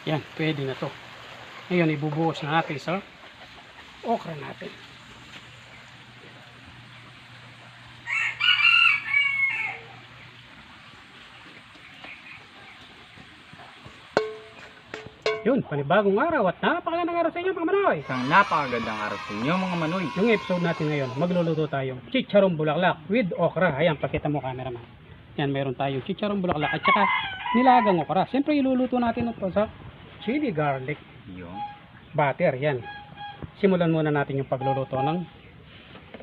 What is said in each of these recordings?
Yan, pwede na to. Ngayon, ibubuhos na natin sa okra natin. Yun, panibagong araw at napakagandang araw sa inyo mga manoy. Isang napakagandang araw sa inyo mga manoy. Yung episode natin ngayon, magluluto tayong chicharong bulaklak with okra. Ayan, pakita mo cameraman. Yan, meron tayong chicharong bulaklak at saka nilagang okra. Siyempre, iluluto natin ito sa chili garlic Yung butter. Yan. Simulan muna natin yung pagluluto ng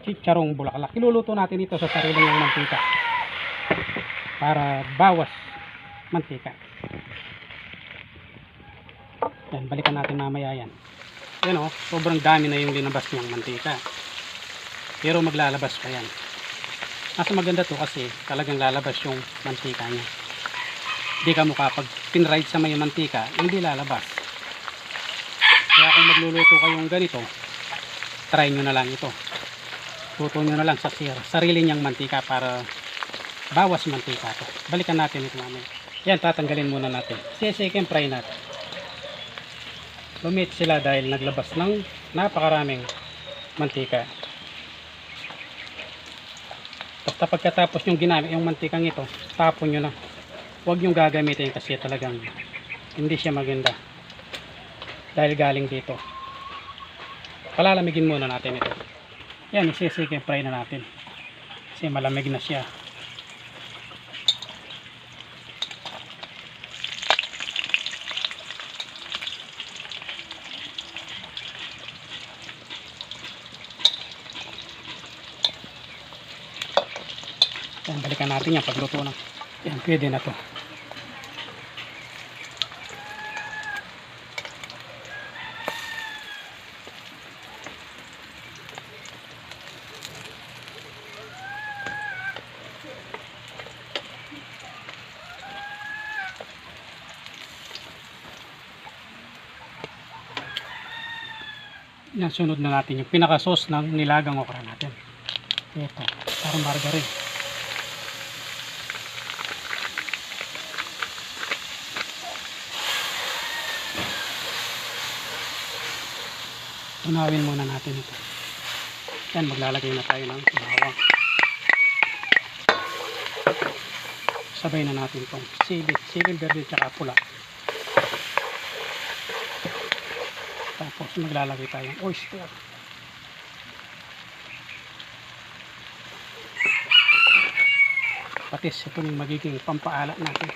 chicharong bulaklak. Iluluto natin ito sa sariling ng mantika para bawas mantika. Yan, balikan natin mamaya yan. Yan o, sobrang dami na yung linabas niyang mantika. Pero maglalabas pa yan. Mas maganda to kasi talagang lalabas yung mantika niya. Hindi ka mukha pag pinride sa may mantika, hindi lalabas. Kaya kung magluluto kayong ganito, try nyo na lang ito. Luto nyo na lang sa sarili niyang mantika para bawas mantika to. Balikan natin ito mamaya. Yan, tatanggalin muna natin. Second fry natin. Lumit sila dahil naglabas ng napakaraming mantika. Basta pagkatapos yung ginamit yung mantikang ito, tapon nyo na. Huwag yung gagamitin kasi talagang hindi siya maganda. Dahil galing dito. Palalamigin muna natin ito. Yan, isisike fry na natin. Kasi malamig na siya. Yan, balikan natin yan pagluto na. Yan, pwede na to. Yan, sunod na natin yung pinaka-sauce ng nilagang okra natin. Ito, parang margarine. Tunawin muna natin ito. Yan, maglalagay na tayo ng bawang. Sabay na natin itong siling verde at pula. Tapos maglalagay tayo ng oyster. Patis, ito yung magiging pampaala natin.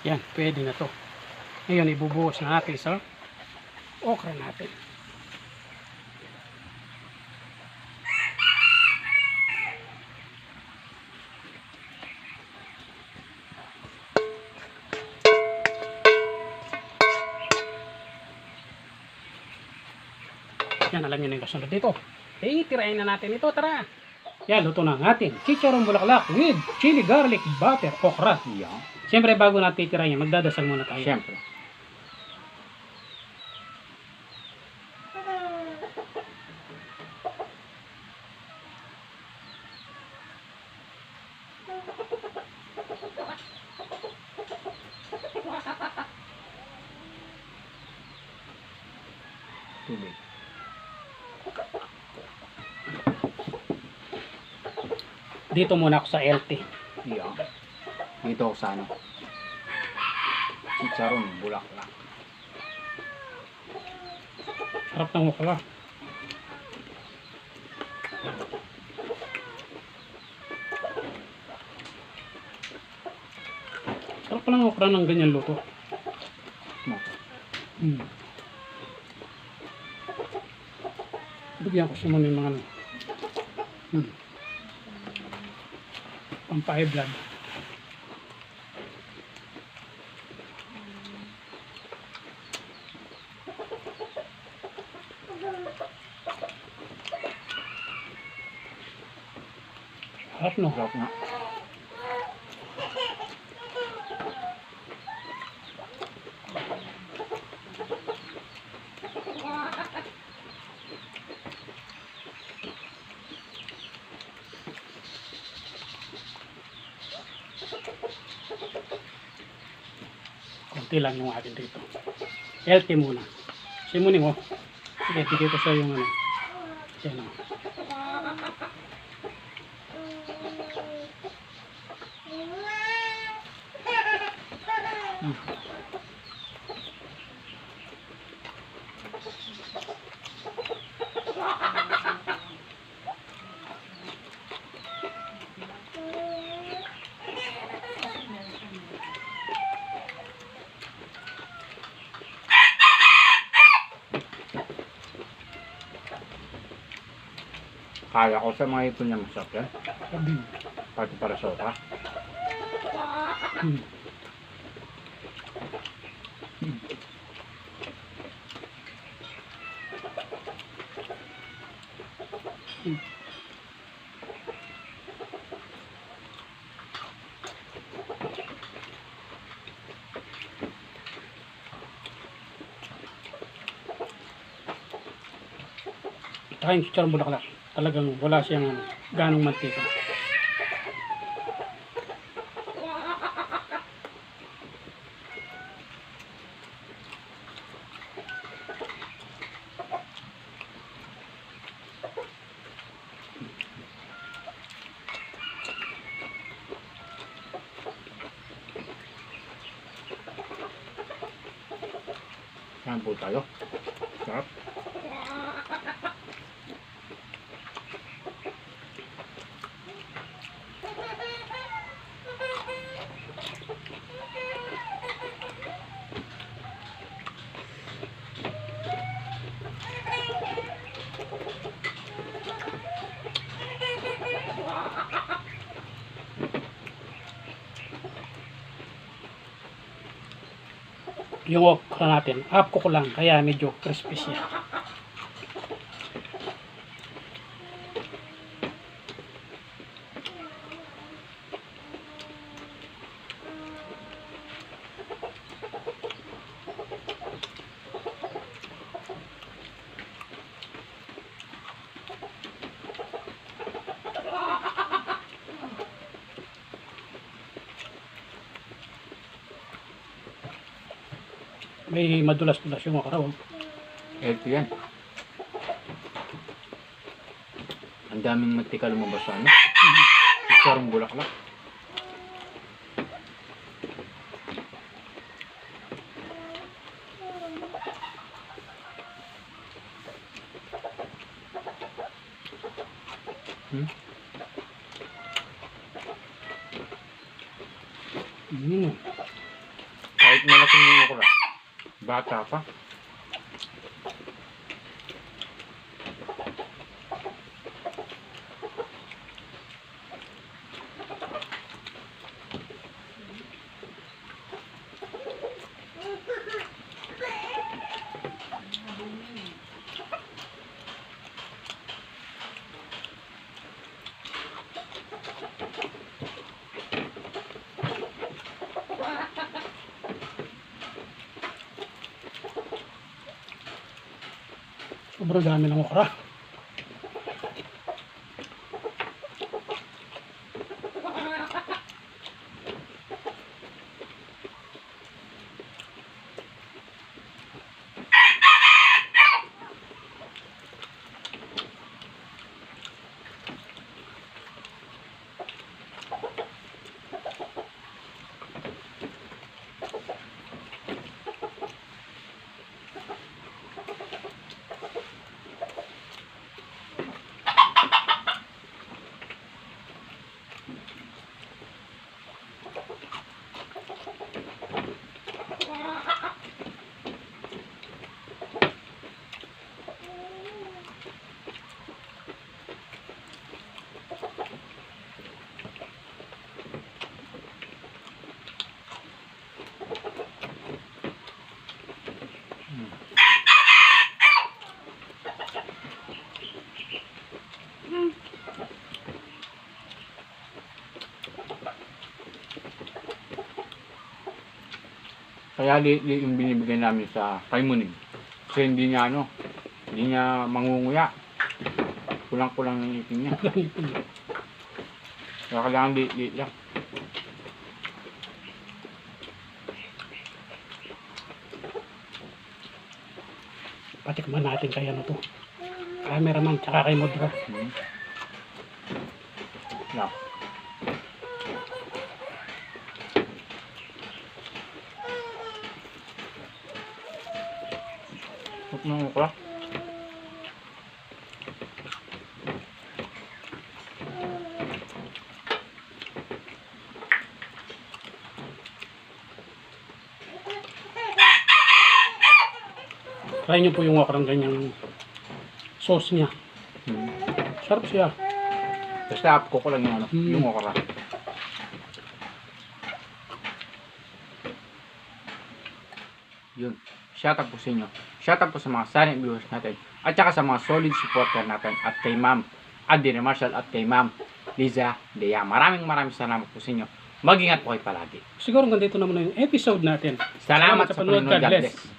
Yan, pwede na to. Ngayon, ibubuhos na natin sa okra natin. Yan, alam nyo na yung kasunod dito. Tirain na natin ito, tara! Yan, luto na ang ating chicharong bulaklak with chili garlic butter okra. yung Siyempre, bago natin tirain yan, magdadasal muna tayo. siyempre. Tubig. Dito muna ako sa LT. Yung dito ako sa ano, chicharon bulaklak. Sarap ng okra. Sarap pa ng okra ng ganyan luto. Bigyan ko siya muna yung mga ano. Pampa-high blood. Harap no. Sarap nga. konti lang yung akin dito. Healthy muna. Simunin mo. Sige, bigay ko sa yung ano. Yan o. Kaya ko sa mga ipon niya masarap yan. Sabi. Pati para sopa. Hmm. Saka yung chicharong bulaklak, talagang wala siyang ganong mantika. Saan po tayo? Sarap. Yung okra natin, half cook lang, kaya medyo crispy siya. May madulas-dulas yung okra. Oh. Healthy yan. Ang daming mantika lumabas sa ano. Sarong bulaklak. Kahit malaking yung okra. Bata pa. Sobrang dami ng okra. Kaya liit yung binibigay namin sa kay Muning. Kasi hindi niya hindi niya mangunguya. Kulang-kulang ng ipin niya. Kaya kailangan liit lang. Patikman natin kay ano to. Cameraman, tsaka kay Modra. Yan. Huwag na mo ko. Try nyo po yung okrang ganyang sauce niya. Sarap siya. Basta ko lang yung ano, yung okra. Yun. Shout out po sa inyo. Shout out po sa mga silent viewers natin. At saka sa mga solid supporter natin. At kay Ma'am Adina Marshall at kay Ma'am Liza Dea. Maraming salamat po sa inyo. Mag-ingat po kayo palagi. Siguro hanggang dito naman na yung episode natin. Salamat sa panonood. God bless.